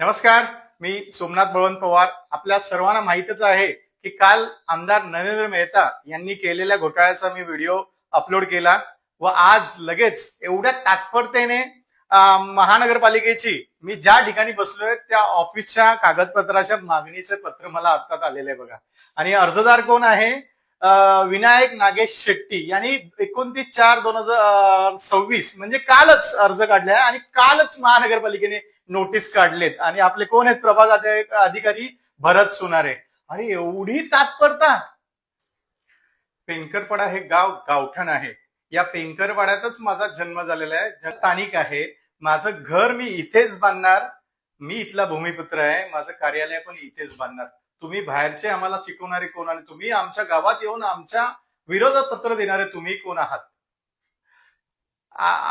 नमस्कार. मी सोमनाथ बळवंत पवार. आपल्या सर्वांना माहितच आहे की काल आमदार नरेंद्र मेहता यांनी केलेल्या घोटाळ्याचा मी व्हिडिओ अपलोड केला व आज लगेच एवढ्या तात्परतेने महानगरपालिकेची मी ज्या ठिकाणी बसलोय त्या ऑफिसच्या कागदपत्राच्या मागणीचे पत्र मला हातात आलेलं आहे बघा. आणि अर्जदार कोण आहे? विनायक नागेश शेट्टी यांनी 29/4/2026 म्हणजे कालच अर्ज काढलाय आणि कालच महानगरपालिकेने नोटीस काढलेत. आणि आपले कोण आहेत? प्रभाग अधिकारी भरत सोनारे. अरे एवढी तात्परता! पेंकरपाडा हे गाव गावठण आहे. या पेंकरपाड्यातच माझा जन्म झालेला आहे. स्थानिक आहे. माझं घर मी इथेच बांधणार. मी इथला भूमिपुत्र आहे. माझं कार्यालय पण इथेच बांधणार. तुम्ही बाहेरचे आम्हाला शिकवणारे कोण आणि तुम्ही आमच्या गावात येऊन आमच्या विरोधात पत्र देणारे तुम्ही कोण आहात?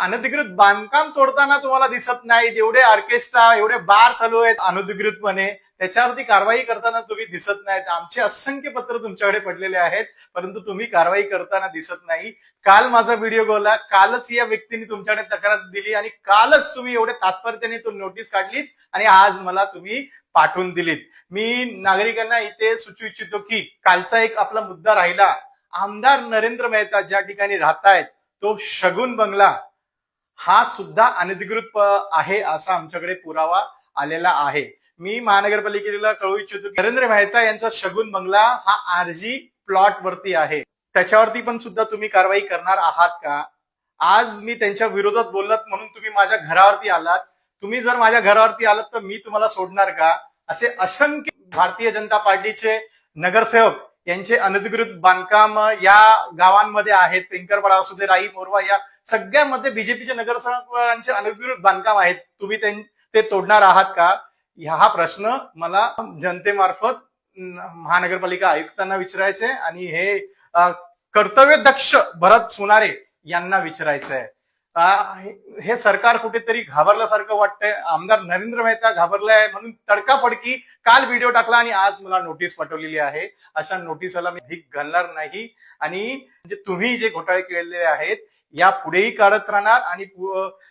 अनधिकृत बांधकाम तोडताना तुम्हाला दिसत नाही. एवढे ऑर्केस्ट्रा, एवढे बार चालू आहेत अनधिकृतपणे, त्याच्यावरती कारवाई करताना तुम्ही दिसत नाहीत. आमचे असंख्य पत्र तुमच्याकडे पडलेले आहेत, परंतु तुम्ही कारवाई करताना दिसत नाही. काल माझा व्हिडिओ गोला, कालच या व्यक्तीने तुमच्याकडे तक्रार दिली आणि कालच तुम्ही एवढे तात्परतेने तो नोटीस काढलीत आणि आज मला तुम्ही पाठवून दिलीत. मी नागरिकांना इथे सुचवू इच्छितो की कालचा एक आपला मुद्दा राहिला. आमदार नरेंद्र मेहता ज्या ठिकाणी राहतायत तो शगुन बंगला हा सुद्धा अनधिकृत आहे असा आमच्याकडे पुरावा आलेला आहे. मी महानगरपालिकेला कळवू इच्छितो की नरेंद्र मेहता यांचा शगुन बंगला हा आरजी प्लॉट वरती आहे. त्याच्यावरती पण सुद्धा तुम्ही कारवाई करणार आहात का? आज मी त्यांच्या विरोधात बोललात म्हणून तुम्ही माझ्या घरावरती आलात. तुम्ही जर माझ्या घरावरती आलात तर मी तुम्हाला सोडणार का? असे असंख्य भारतीय जनता पार्टीचे नगरसेवक यांचे अनधिकृत बांधकाम या गावांमध्ये आहेत. पेंकरपाडा असू दे, राई मोरवा, या सगळ्यामध्ये बीजेपीचे नगरसेवकांचे अनधिकृत बांधकाम आहेत. तुम्ही ते तोडणार आहात का? हा प्रश्न मला जनतेमार्फत महानगरपालिका आयुक्तांना विचारायचे आणि हे कर्तव्यदक्ष भरत सोनारे यांना विचारायचं आहे. हे सरकार कुठेतरी घाबरल्यासारखं वाटतंय. आमदार नरेंद्र मेहता घाबरलाय म्हणून तडकाफडकी काल व्हिडिओ टाकला आणि आज मला नोटीस पाठवलेली आहे. अशा नोटीसला मी भीक घालणार नाही आणि तुम्ही जे घोटाळे केलेले आहेत या पुढेही काढत राहणार आणि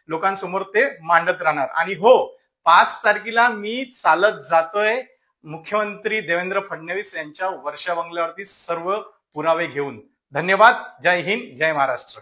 लोकांसमोर ते मांडत राहणार. आणि हो, 5 तारखेला मी चालत जातोय मुख्यमंत्री देवेंद्र फडणवीस यांच्या वर्षा बंगल्यावरती सर्व पुरावे घेऊन. धन्यवाद. जय हिंद, जय महाराष्ट्र.